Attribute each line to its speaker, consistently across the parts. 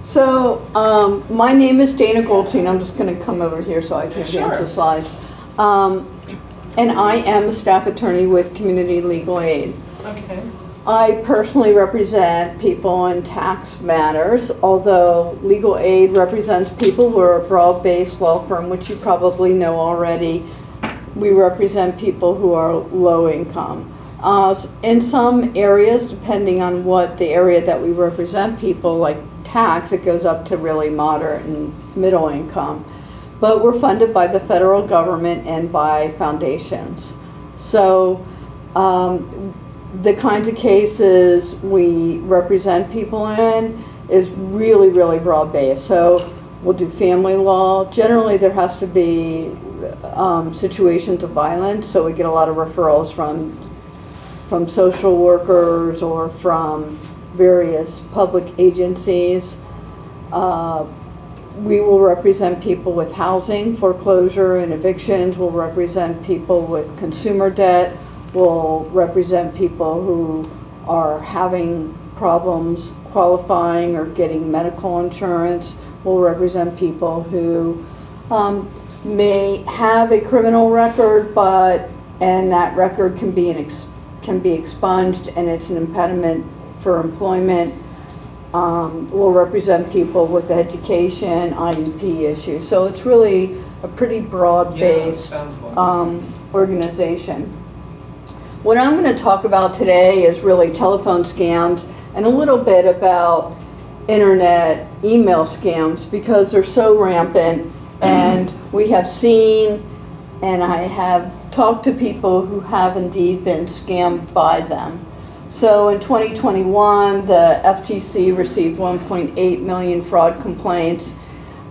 Speaker 1: So, my name is Dana Goldstein. I'm just going to come over here so I can advance the slides. And I am a staff attorney with Community Legal Aid.
Speaker 2: Okay.
Speaker 1: I personally represent people in tax matters, although Legal Aid represents people. We're a broad-based law firm, which you probably know already. We represent people who are low income. In some areas, depending on what the area that we represent people, like tax, it goes up to really moderate and middle income. But we're funded by the federal government and by foundations. So the kinds of cases we represent people in is really, really broad-based. So we'll do family law. Generally, there has to be situations of violence, so we get a lot of referrals from social workers or from various public agencies. We will represent people with housing, foreclosure, and evictions. We'll represent people with consumer debt. We'll represent people who are having problems qualifying or getting medical insurance. We'll represent people who may have a criminal record, and that record can be expunged, and it's an impediment for employment. We'll represent people with education, IEP issues. So it's really a pretty broad-based organization. What I'm going to talk about today is really telephone scams and a little bit about internet email scams, because they're so rampant, and we have seen, and I have talked to people who have indeed been scammed by them. So in 2021, the FTC received 1.8 million fraud complaints,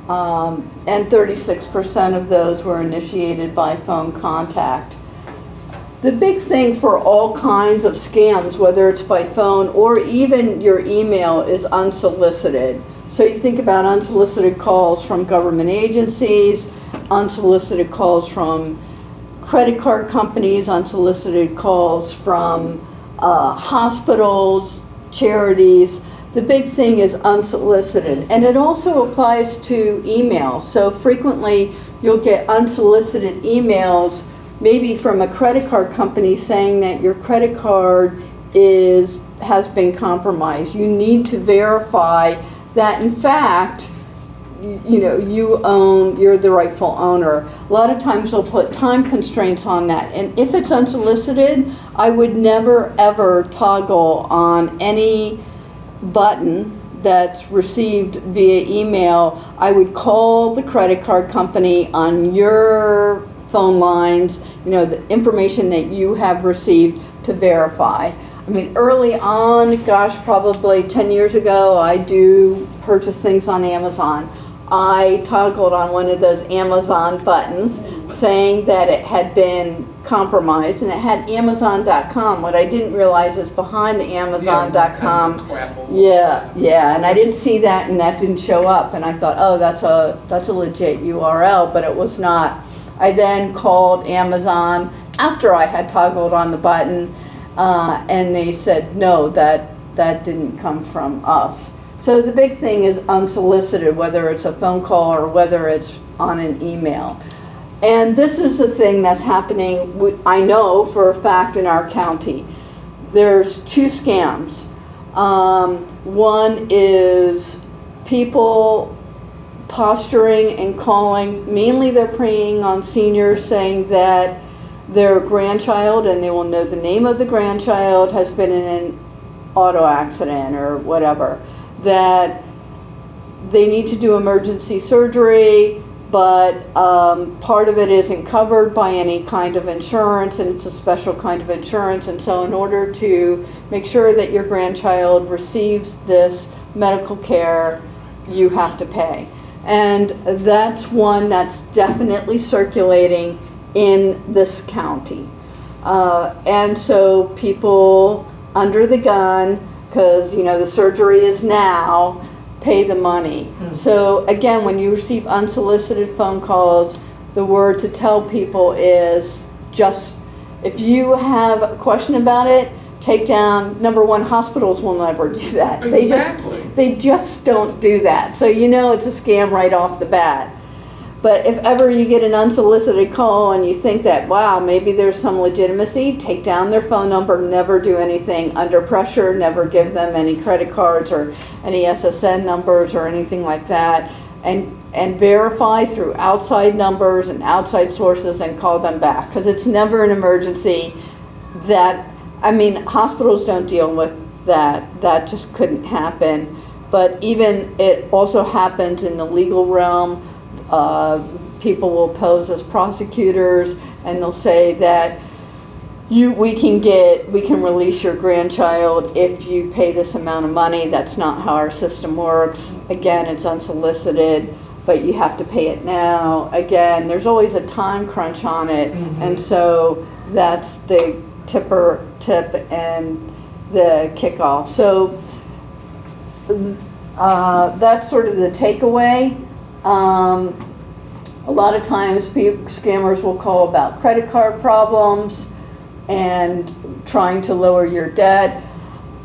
Speaker 1: and 36% of those were initiated by phone contact. The big thing for all kinds of scams, whether it's by phone or even your email, is unsolicited. So you think about unsolicited calls from government agencies, unsolicited calls from credit card companies, unsolicited calls from hospitals, charities. The big thing is unsolicited, and it also applies to email. So frequently you'll get unsolicited emails, maybe from a credit card company, saying that your credit card has been compromised. You need to verify that in fact you're the rightful owner. A lot of times they'll put time constraints on that, and if it's unsolicited, I would never ever toggle on any button that's received via email. I would call the credit card company on your phone lines, the information that you have received, to verify. I mean, early on, gosh, probably 10 years ago, I do purchase things on Amazon. I toggled on one of those Amazon buttons saying that it had been compromised, and it had Amazon.com. What I didn't realize is behind the Amazon.com, and I didn't see that, and that didn't show up, and I thought, oh, that's a legit URL, but it was not. I then called Amazon after I had toggled on the button, and they said, no, that didn't come from us. So the big thing is unsolicited, whether it's a phone call or whether it's on an email. And this is the thing that's happening, I know for a fact, in our county. There's two scams. One is people posturing and calling, mainly they're preying on seniors, saying that their grandchild, and they will know the name of the grandchild, has been in an auto accident or whatever, that they need to do emergency surgery, but part of it isn't covered by any kind of insurance, and it's a special kind of insurance, and so in order to make sure that your grandchild receives this medical care, you have to pay. And that's one that's definitely circulating in this county. And so people under the gun, because the surgery is now, pay the money. So again, when you receive unsolicited phone calls, the word to tell people is just, if you have a question about it, take down, number one, hospitals will never do that.
Speaker 2: Exactly.
Speaker 1: They just don't do that. So you know it's a scam right off the bat. But if ever you get an unsolicited call and you think that, wow, maybe there's some legitimacy, take down their phone number, never do anything under pressure, never give them any credit cards or any SSN numbers or anything like that, and verify through outside numbers and outside sources and call them back. Because it's never an emergency that, I mean, hospitals don't deal with that. That just couldn't happen. But even it also happens in the legal realm. People will pose as prosecutors and they'll say that we can release your grandchild if you pay this amount of money. That's not how our system works. Again, it's unsolicited, but you have to pay it now. Again, there's always a time crunch on it. And so that's the tip and the kickoff. So that's sort of the takeaway. A lot of times scammers will call about credit card problems and trying to lower your debt.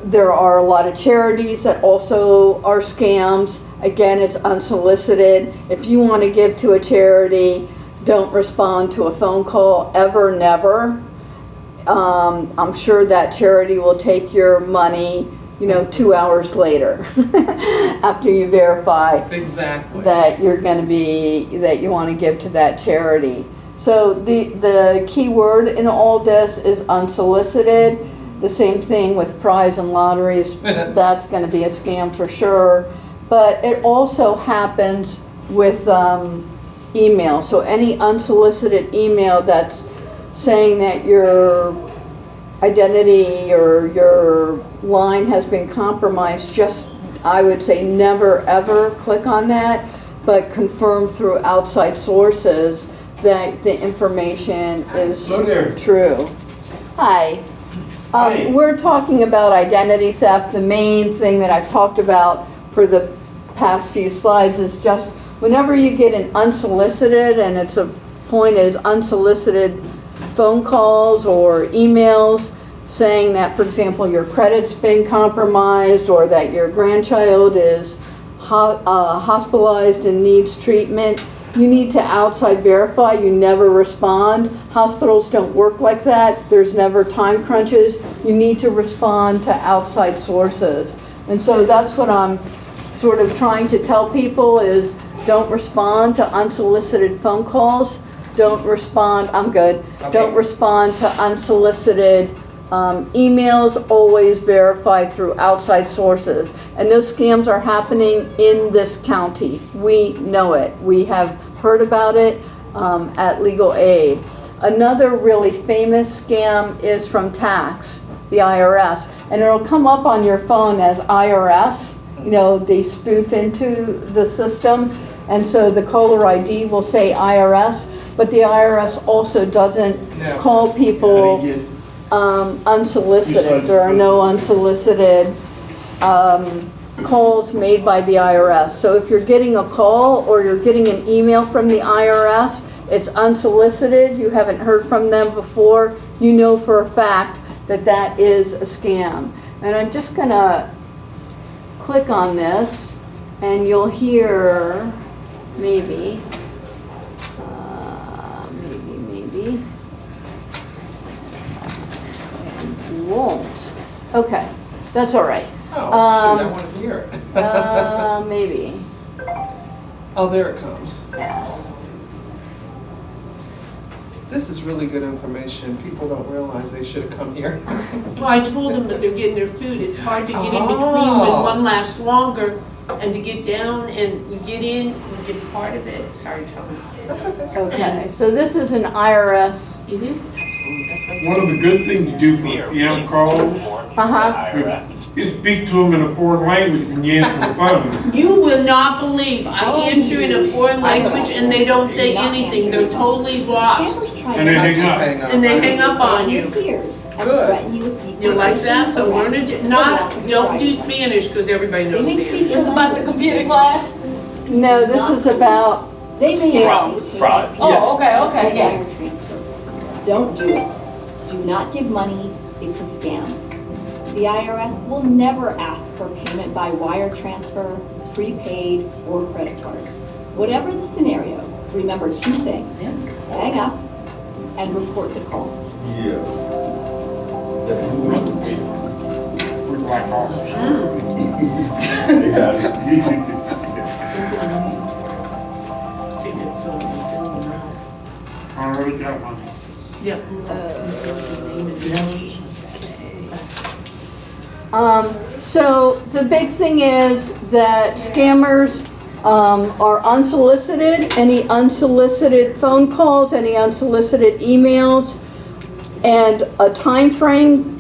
Speaker 1: There are a lot of charities that also are scams. Again, it's unsolicited. If you want to give to a charity, don't respond to a phone call, ever, never. I'm sure that charity will take your money, 2 hours later after you verify
Speaker 2: Exactly.
Speaker 1: that that you want to give to that charity. So the key word in all this is unsolicited. The same thing with prize and lotteries. That's going to be a scam for sure. But it also happens with email. So any unsolicited email that's saying that your identity or your line has been compromised, just, I would say, never ever click on that, but confirm through outside sources that the information is
Speaker 3: Hello there.
Speaker 1: true. Hi.
Speaker 3: Hi.
Speaker 1: We're talking about identity theft. The main thing that I've talked about for the past few slides is just whenever you get an unsolicited, and it's a point is unsolicited phone calls or emails saying that, for example, your credit's been compromised or that your grandchild is hospitalized and needs treatment, you need to outside verify. You never respond. Hospitals don't work like that. There's never time crunches. You need to respond to outside sources. And so that's what I'm sort of trying to tell people is don't respond to unsolicited phone calls. Don't respond, I'm good.
Speaker 2: Okay.
Speaker 1: Don't respond to unsolicited emails. Always verify through outside sources. And those scams are happening in this county. We know it. We have heard about it at Legal Aid. Another really famous scam is from tax, the IRS. And it'll come up on your phone as IRS. They spoof into the system. And so the caller ID will say IRS, but the IRS also doesn't call people unsolicited. There are no unsolicited calls made by the IRS. So if you're getting a call or you're getting an email from the IRS, it's unsolicited, you haven't heard from them before, you know for a fact that that is a scam. And I'm just gonna click on this and you'll hear maybe, and won't. Okay, that's all right.
Speaker 2: Oh, shoot, I wanted to hear it.
Speaker 1: Maybe.
Speaker 2: Oh, there it comes.
Speaker 1: Yeah.
Speaker 2: This is really good information. People don't realize they should have come here.
Speaker 4: Well, I told them that they're getting their food. It's hard to get in between when one lasts longer and to get down and you get in, you get part of it. Sorry, Tony.
Speaker 1: Okay, so this is an IRS.
Speaker 4: It is absolutely, that's right.
Speaker 3: One of the good things to do for young calls is speak to them in a foreign language when you answer the phone.
Speaker 4: You will not believe, I answer in a foreign language and they don't say anything. They're totally lost.
Speaker 3: And they hang up.
Speaker 4: And they hang up on you.
Speaker 2: Good.
Speaker 4: You like that? So learn it, don't do Spanish because everybody knows Spanish.
Speaker 5: This is about the computer class?
Speaker 1: No, this is about scams.
Speaker 6: Fraud,
Speaker 5: Oh, okay, yeah.
Speaker 6: Don't do it. Do not give money, it's a scam.
Speaker 5: The IRS will never ask for payment by wire transfer, prepaid, or credit card. Whatever the scenario, remember two things. Hang up and report the call.
Speaker 3: We like all this. I already got one.
Speaker 4: Yeah.
Speaker 1: So the big thing is that scammers are unsolicited. Any unsolicited phone calls, any unsolicited emails, and a time frame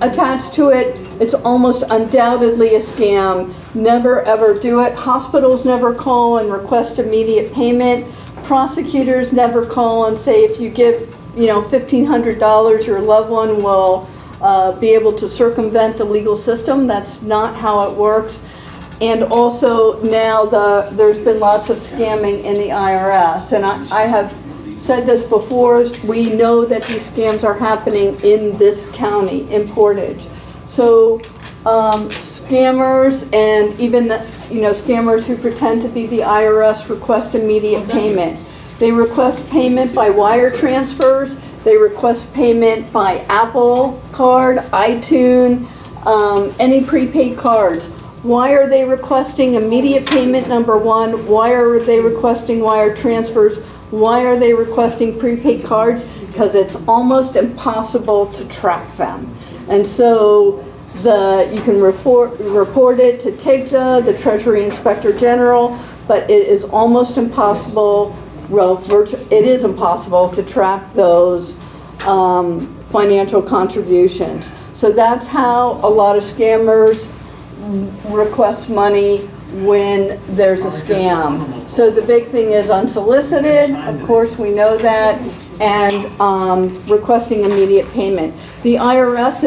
Speaker 1: attached to it, it's almost undoubtedly a scam. Never ever do it. Hospitals never call and request immediate payment. Prosecutors never call and say if you give, $1,500, your loved one will be able to circumvent the legal system. That's not how it works. And also now there's been lots of scamming in the IRS. And I have said this before, we know that these scams are happening in this county, in Portage. So scammers and even scammers who pretend to be the IRS request immediate payment. They request payment by wire transfers. They request payment by Apple Card, iTunes, any prepaid cards. Why are they requesting immediate payment, number one? Why are they requesting wire transfers? Why are they requesting prepaid cards? Because it's almost impossible to track them. And so you can report it to TIGTA, the Treasury Inspector General, but it is almost impossible, it is impossible to track those financial contributions. So that's how a lot of scammers request money when there's a scam. So the big thing is unsolicited, of course we know that, and requesting immediate payment. The IRS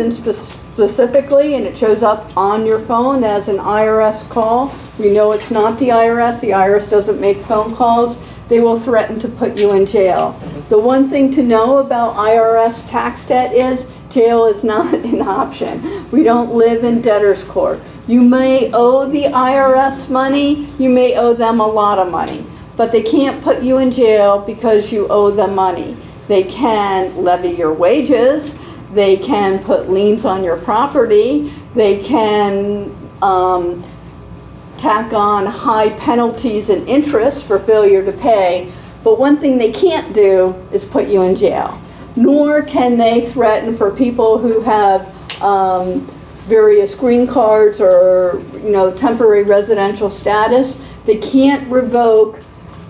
Speaker 1: specifically, and it shows up on your phone as an IRS call. We know it's not the IRS. The IRS doesn't make phone calls. They will threaten to put you in jail. The one thing to know about IRS tax debt is jail is not an option. We don't live in debtor's court. You may owe the IRS money, you may owe them a lot of money, but they can't put you in jail because you owe them money. They can levy your wages, they can put liens on your property, they can tack on high penalties and interest for failure to pay, but one thing they can't do is put you in jail. Nor can they threaten for people who have various green cards or temporary residential status. They can't revoke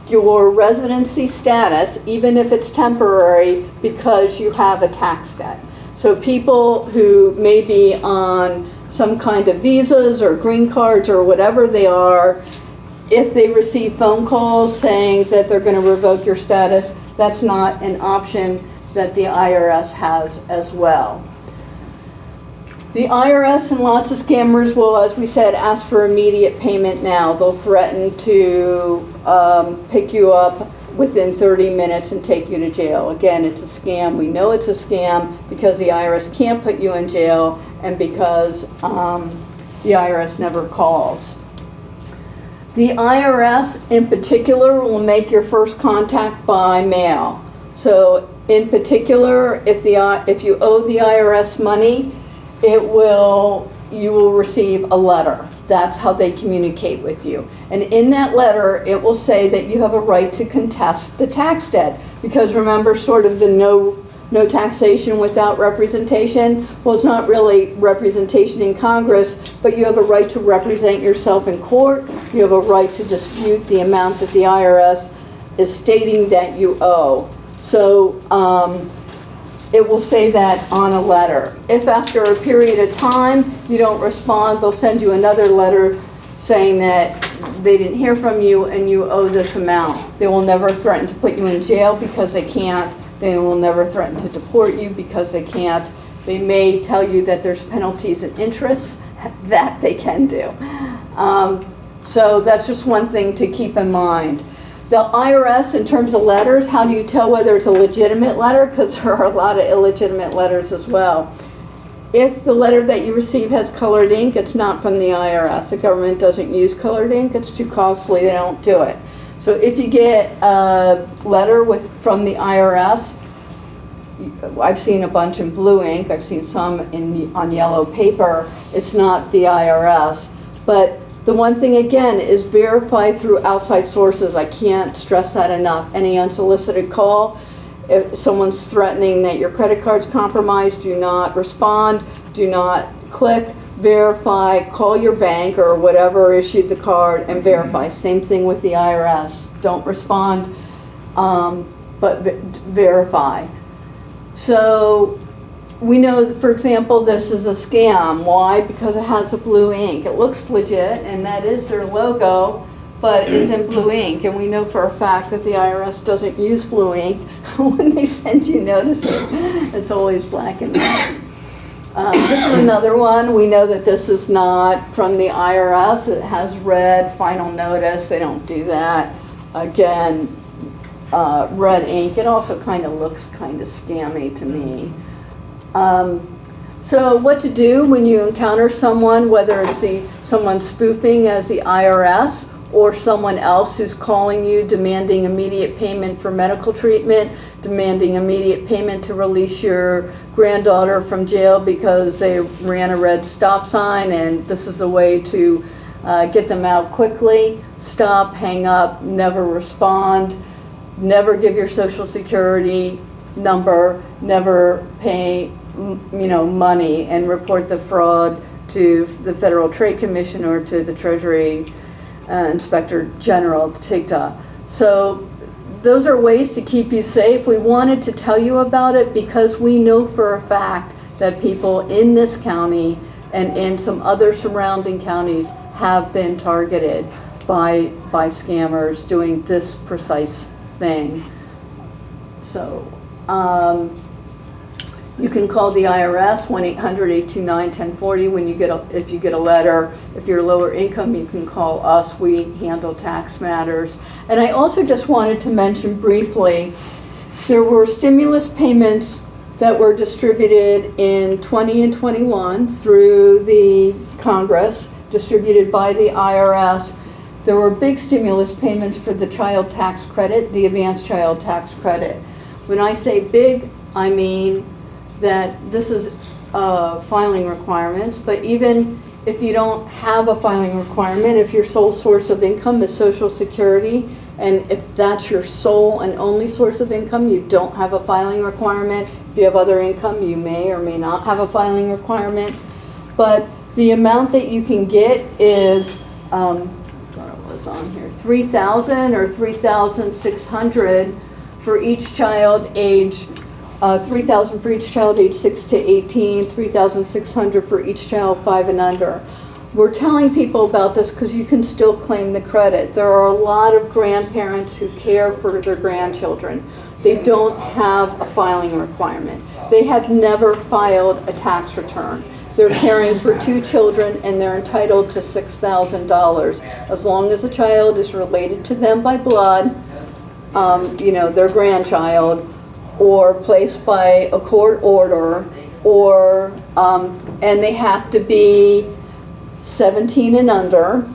Speaker 1: your residency status, even if it's temporary, because you have a tax debt. So people who may be on some kind of visas or green cards or whatever they are, if they receive phone calls saying that they're going to revoke your status, that's not an option that the IRS has as well. The IRS and lots of scammers will, as we said, ask for immediate payment now. They'll threaten to pick you up within 30 minutes and take you to jail. Again, it's a scam. We know it's a scam because the IRS can't put you in jail and because the IRS never calls. The IRS in particular will make your first contact by mail. So in particular, if you owe the IRS money, you will receive a letter. That's how they communicate with you. And in that letter, it will say that you have a right to contest the tax debt. Because remember sort of the no taxation without representation? Well, it's not really representation in Congress, but you have a right to represent yourself in court. You have a right to dispute the amount that the IRS is stating that you owe. So it will say that on a letter. If after a period of time you don't respond, they'll send you another letter saying that they didn't hear from you and you owe this amount. They will never threaten to put you in jail because they can't. They will never threaten to deport you because they can't. They may tell you that there's penalties and interest. That they can do. So that's just one thing to keep in mind. The IRS, in terms of letters, how do you tell whether it's a legitimate letter? Because there are a lot of illegitimate letters as well. if the letter that you receive has colored ink, it's not from the IRS. The government doesn't use colored ink. It's too costly. They don't do it. So if you get a letter from the IRS, I've seen a bunch in blue ink. I've seen some on yellow paper. It's not the IRS. But the one thing, again, is verify through outside sources. I can't stress that enough. Any unsolicited call, if someone's threatening that your credit card's compromised, do not respond, do not click, verify, call your bank or whatever issued the card and verify. Same thing with the IRS. Don't respond, but verify. So we know, for example, this is a scam. Why? Because it has a blue ink. It looks legit, and that is their logo, but it's in blue ink. And we know for a fact that the IRS doesn't use blue ink when they send you notices. It's always black and white. This is another one. We know that this is not from the IRS. It has red final notice. They don't do that. Again, red ink. It also kind of looks kind of scammy to me. So what to do when you encounter someone, whether it's someone spoofing as the IRS or someone else who's calling you demanding immediate payment for medical treatment, demanding immediate payment to release your granddaughter from jail because they ran a red stop sign and this is a way to get them out quickly. Stop, hang up, never respond, never give your Social Security number, never pay money, and report the fraud to the Federal Trade Commission or to the Treasury Inspector General, the TIGTA. So those are ways to keep you safe. We wanted to tell you about it because we know for a fact that people in this county and in some other surrounding counties have been targeted by scammers doing this precise thing. So you can call the IRS 1-800-829-1040 if you get a letter. If you're lower income, you can call us. We handle tax matters. And I also just wanted to mention briefly, there were stimulus payments that were distributed in 20 and 21 through the Congress, distributed by the IRS. There were big stimulus payments for the child tax credit, the advanced child tax credit. When I say big, I mean that this is filing requirements, but even if you don't have a filing requirement, if your sole source of income is Social Security, and if that's your sole and only source of income, you don't have a filing requirement. If you have other income, you may or may not have a filing requirement. But the amount that you can get is, I thought it was on here, $3,000 or $3,600 for each child age. $3,000 for each child age 6 to 18, $3,600 for each child 5 and under. We're telling people about this because you can still claim the credit. There are a lot of grandparents who care for their grandchildren. They don't have a filing requirement. They have never filed a tax return. They're caring for 2 children and they're entitled to $6,000. As long as a child is related to them by blood, their grandchild, or placed by a court order, or and they have to be 17 and under,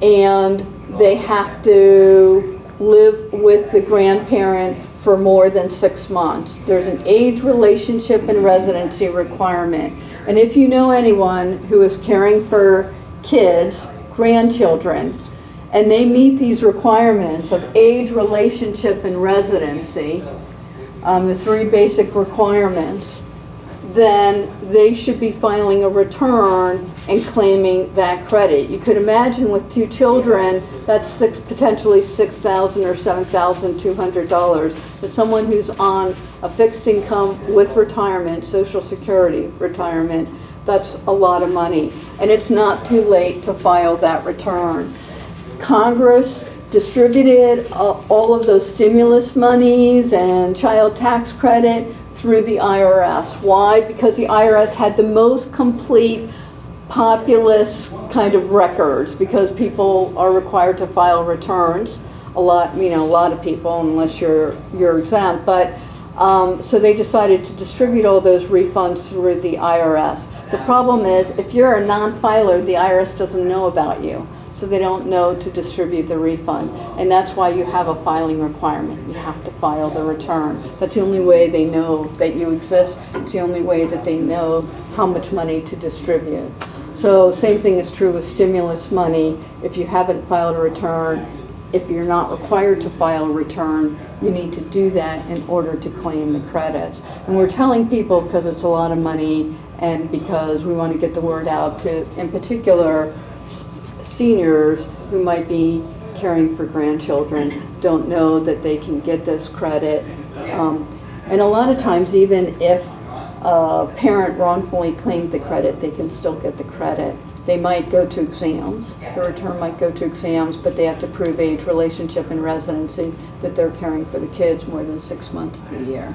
Speaker 1: and they have to live with the grandparent for more than 6 months. There's an age, relationship, and residency requirement. And if you know anyone who is caring for kids, grandchildren, and they meet these requirements of age, relationship, and residency, the 3 basic requirements, then they should be filing a return and claiming that credit. You could imagine with 2 children, that's potentially $6,000 or $7,200. But someone who's on a fixed income with retirement, Social Security retirement, that's a lot of money. And it's not too late to file that return. Congress distributed all of those stimulus monies and child tax credit through the IRS. Why? Because the IRS had the most complete populous kind of records, because people are required to file returns. A lot of people, unless you're exempt, but So they decided to distribute all those refunds through the IRS. The problem is, if you're a non-filer, the IRS doesn't know about you. So they don't know to distribute the refund. And that's why you have a filing requirement. You have to file the return. That's the only way they know that you exist. It's the only way that they know how much money to distribute. So same thing is true with stimulus money. If you haven't filed a return, if you're not required to file a return, you need to do that in order to claim the credits. And we're telling people because it's a lot of money and because we want to get the word out to, in particular, seniors who might be caring for grandchildren, don't know that they can get this credit. And a lot of times, even if a parent wrongfully claimed the credit, they can still get the credit. They might go to exams, the return might go to exams, but they have to prove age, relationship, and residency, that they're caring for the kids more than 6 months a year.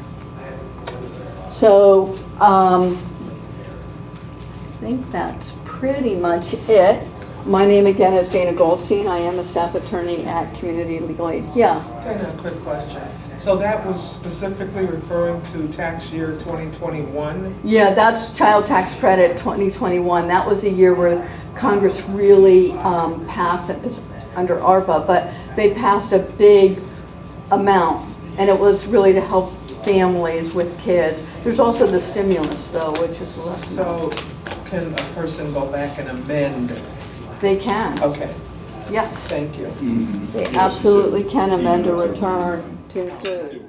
Speaker 1: So I think that's pretty much it. My name again is Dana Goldstein. I am a staff attorney at Community Legal Aid. Yeah.
Speaker 2: Dana, a quick question. So that was specifically referring to tax year 2021?
Speaker 1: Yeah, that's Child Tax Credit 2021. That was a year where Congress really passed it. It's under ARPA, but they passed a big amount, and it was really to help families with kids. There's also the stimulus, though, which is less.
Speaker 2: So can a person go back and amend?
Speaker 1: They can.
Speaker 2: Okay,
Speaker 1: Yes,
Speaker 2: thank you.
Speaker 1: they absolutely can amend a return to include.